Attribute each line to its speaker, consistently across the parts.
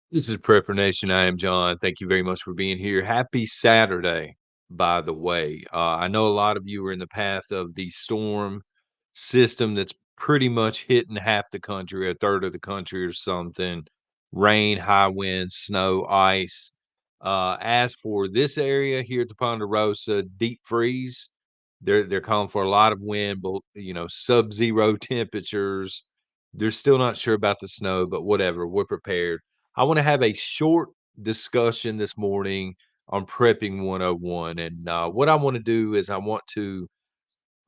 Speaker 1: This is Prepper Nation. I am John. Thank you very much for being here. Happy Saturday, by the way. I know a lot of you are in the path of the storm system that's pretty much hitting half the country, a third of the country or something. Rain, high winds, snow, ice. As for this area here at the Ponderosa, deep freeze. They're calling for a lot of wind, but sub-zero temperatures. They're still not sure about the snow, but whatever. We're prepared. I want to have a short discussion this morning on Prepping 101. And what I want to do is I want to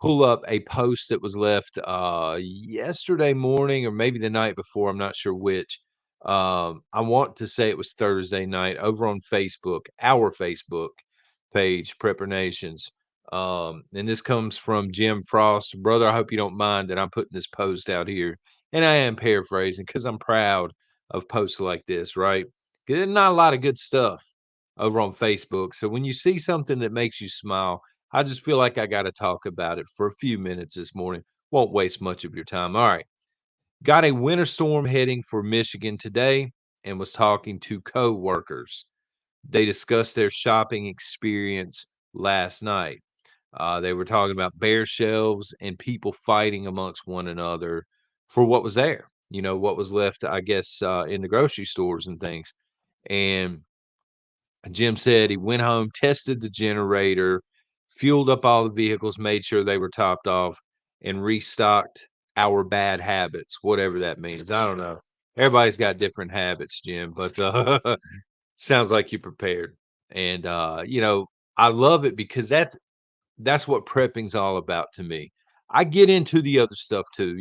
Speaker 1: pull up a post that was left yesterday morning or maybe the night before. I'm not sure which. I want to say it was Thursday night over on Facebook, our Facebook page, Prepper Nations. And this comes from Jim Frost. Brother, I hope you don't mind that I'm putting this post out here. And I am paraphrasing because I'm proud of posts like this, right? 'Cause there's not a lot of good stuff over on Facebook. So when you see something that makes you smile, I just feel like I got to talk about it for a few minutes this morning. Won't waste much of your time. All right. Got a winter storm heading for Michigan today and was talking to co-workers. They discussed their shopping experience last night. They were talking about bare shelves and people fighting amongst one another for what was there, what was left, I guess, in the grocery stores and things. And Jim said he went home, tested the generator, fueled up all the vehicles, made sure they were topped off, and restocked our bad habits, whatever that means. I don't know. Everybody's got different habits, Jim, but sounds like you prepared. And I love it because that's what prepping's all about to me. I get into the other stuff too.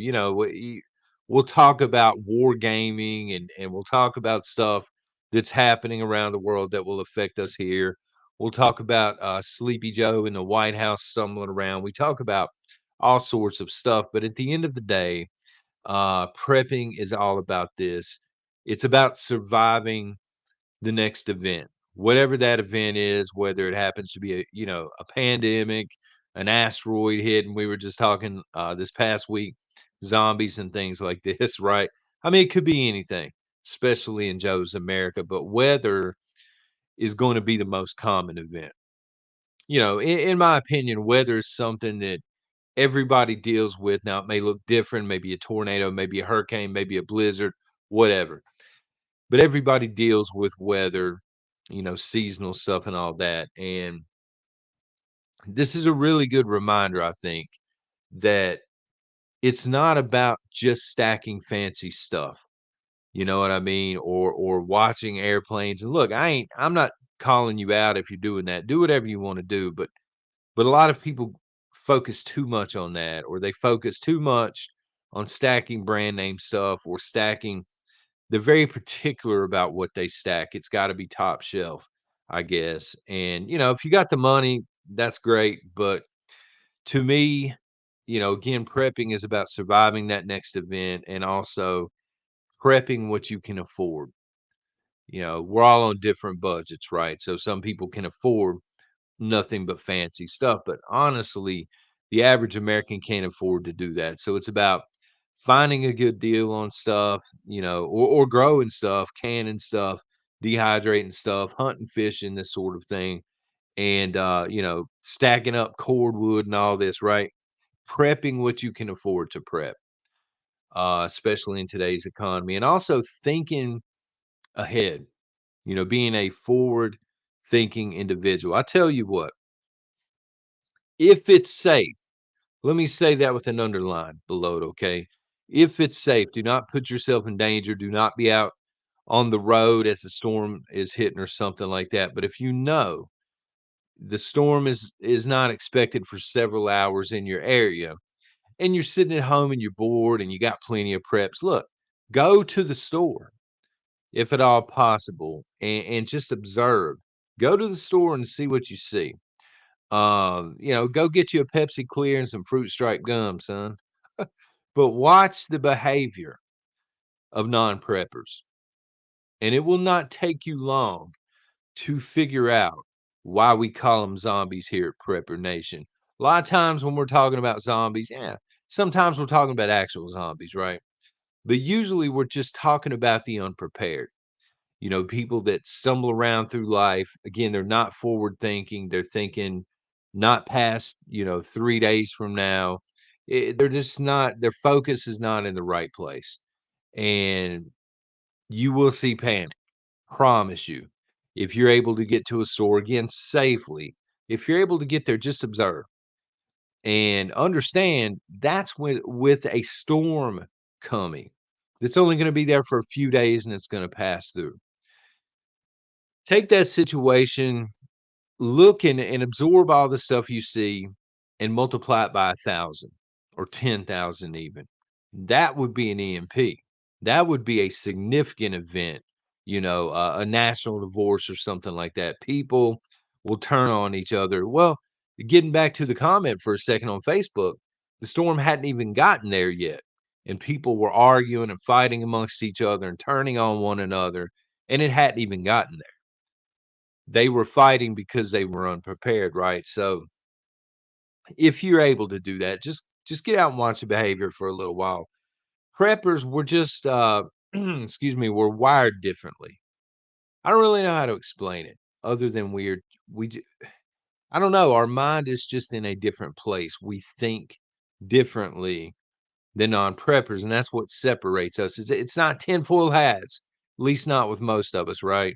Speaker 1: We'll talk about war gaming and we'll talk about stuff that's happening around the world that will affect us here. We'll talk about Sleepy Joe in the White House stumbling around. We talk about all sorts of stuff, but at the end of the day, prepping is all about this. It's about surviving the next event, whatever that event is, whether it happens to be a pandemic, an asteroid hit, and we were just talking this past week, zombies and things like this, right? I mean, it could be anything, especially in Joe's America, but weather is going to be the most common event. In my opinion, weather is something that everybody deals with. Now, it may look different, maybe a tornado, maybe a hurricane, maybe a blizzard, whatever, but everybody deals with weather, seasonal stuff and all that. And this is a really good reminder, I think, that it's not about just stacking fancy stuff. You know what I mean? Or watching airplanes. And look, I'm not calling you out if you're doing that. Do whatever you want to do, but a lot of people focus too much on that, or they focus too much on stacking brand name stuff or stacking. They're very particular about what they stack. It's gotta be top shelf, I guess, and, if you got the money, that's great, but to me, again, prepping is about surviving that next event and also prepping what you can afford. We're all on different budgets, right? So some people can afford nothing but fancy stuff, but honestly, the average American can't afford to do that. So it's about finding a good deal on stuff, or growing stuff, canning stuff, dehydrating stuff, hunting, fishing, this sort of thing, and stacking up cordwood and all this, right? Prepping what you can afford to prep, especially in today's economy, and also thinking ahead. Being a forward thinking individual. I tell you what, if it's safe, let me say that with an underline below it, okay? If it's safe, do not put yourself in danger. Do not be out on the road as the storm is hitting or something like that. But if you know the storm is not expected for several hours in your area and you're sitting at home and you're bored and you got plenty of preps, look, go to the store if at all possible and just observe. Go to the store and see what you see. Go get you a Pepsi Clear and some Fruit Stripe gum, son. But watch the behavior of non-preppers, and it will not take you long to figure out why we call them zombies here at Prepper Nation. A lot of times when we're talking about zombies, yeah, sometimes we're talking about actual zombies, right? But usually we're just talking about the unprepared. People that stumble around through life, again, they're not forward thinking. They're thinking not past, 3 days from now. They're just not, their focus is not in the right place. And you will see panic, promise you. If you're able to get to a store again safely, if you're able to get there, just observe and understand that's when, with a storm coming, it's only going to be there for a few days and it's going to pass through. Take that situation, look and absorb all the stuff you see and multiply it by 1,000 or 10,000 even. That would be an EMP. That would be a significant event, a national divorce or something like that. People will turn on each other. Well, getting back to the comment for a second on Facebook, the storm hadn't even gotten there yet. And people were arguing and fighting amongst each other and turning on one another. And it hadn't even gotten there. They were fighting because they were unprepared, right? So if you're able to do that, just get out and watch the behavior for a little while. Preppers were just excuse me, were wired differently. I don't really know how to explain it other than we j- I don't know, our mind is just in a different place. We think differently than non-preppers, and that's what separates us. It's not tinfoil hats, at least not with most of us, right?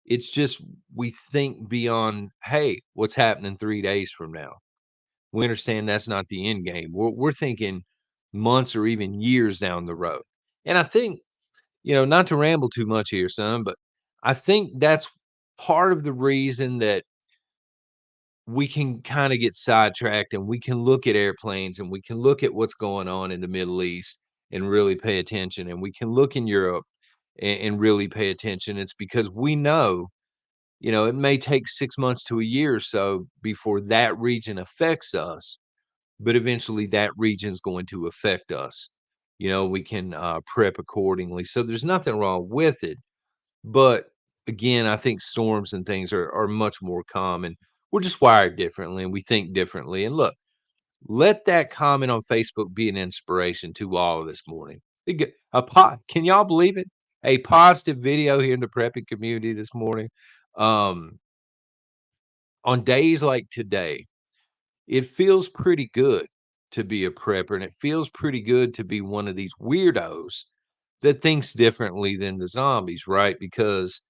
Speaker 1: It's just we think beyond, hey, what's happening 3 days from now? We understand that's not the end game. We're thinking months or even years down the road. And I think, not to ramble too much here, son, but I think that's part of the reason that we can kind of get sidetracked and we can look at airplanes and we can look at what's going on in the Middle East and really pay attention. And we can look in Europe and really pay attention. It's because we know, it may take 6 months to a year or so before that region affects us, but eventually that region's going to affect us. We can prep accordingly. So there's nothing wrong with it. But again, I think storms and things are much more common. We're just wired differently and we think differently. And look, let that comment on Facebook be an inspiration to all of this morning. Can y'all believe it? A positive video here in the prepping community this morning. Um, on days like today, it feels pretty good to be a prepper, and it feels pretty good to be one of these weirdos that thinks differently than the zombies, right? Because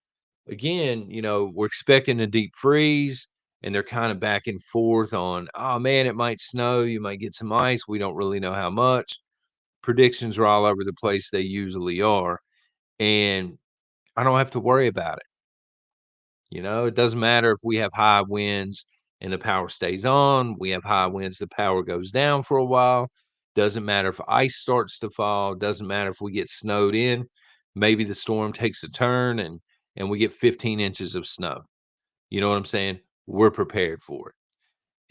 Speaker 1: again, we're expecting a deep freeze and they're kind of back and forth on, oh man, it might snow, you might get some ice. We don't really know how much. Predictions are all over the place. They usually are. And I don't have to worry about it. It doesn't matter if we have high winds and the power stays on, we have high winds, the power goes down for a while. Doesn't matter if ice starts to fall, doesn't matter if we get snowed in. Maybe the storm takes a turn and we get 15 inches of snow. You know what I'm saying? We're prepared for it.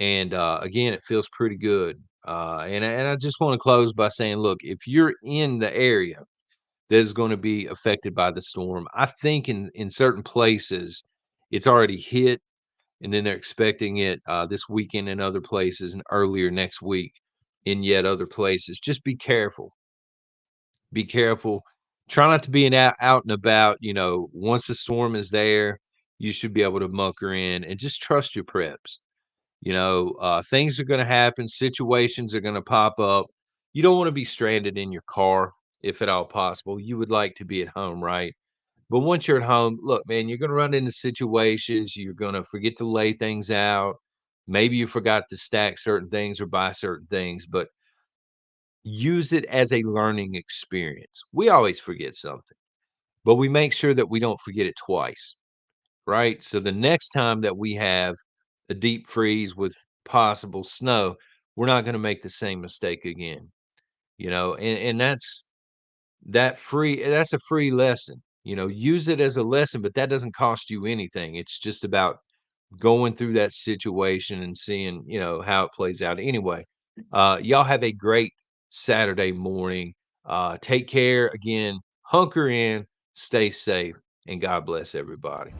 Speaker 1: And again, it feels pretty good. And I just want to close by saying, look, if you're in the area that is going to be affected by the storm, I think in certain places it's already hit, and then they're expecting it this weekend in other places and earlier next week in yet other places. Just be careful. Be careful. Try not to be out and about. Once the storm is there, you should be able to mucker in and just trust your preps. Things are going to happen, situations are going to pop up. You don't want to be stranded in your car if at all possible. You would like to be at home, right? But once you're at home, look, man, you're going to run into situations. You're going to forget to lay things out. Maybe you forgot to stack certain things or buy certain things, but use it as a learning experience. We always forget something, but we make sure that we don't forget it twice, right? So the next time that we have a deep freeze with possible snow, we're not going to make the same mistake again, and that's a free lesson. Use it as a lesson, but that doesn't cost you anything. It's just about going through that situation and seeing, how it plays out. Anyway, y'all have a great Saturday morning. Take care again, hunker in, stay safe, and God bless everybody.